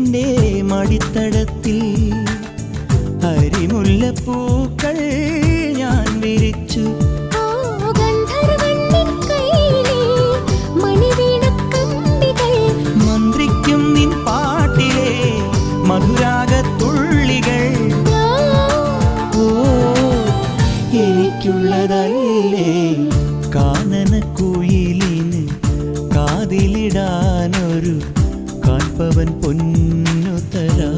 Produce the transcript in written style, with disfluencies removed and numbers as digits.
നിന്റെ മടിത്തടത്തിൽ അരിമുല്ലപ്പൂക്കൾ ഞാൻ വിരിച്ചു. മന്ത്രിക്കും നിൻ പാട്ടിലെ മധുരാഗത്തുള്ളികൾ എനിക്കുള്ളതല്ലേ കാനനക്കുയിലിന് കാതിലിടാനൊരു കാൺപവൻ പൊന്നു തരാ.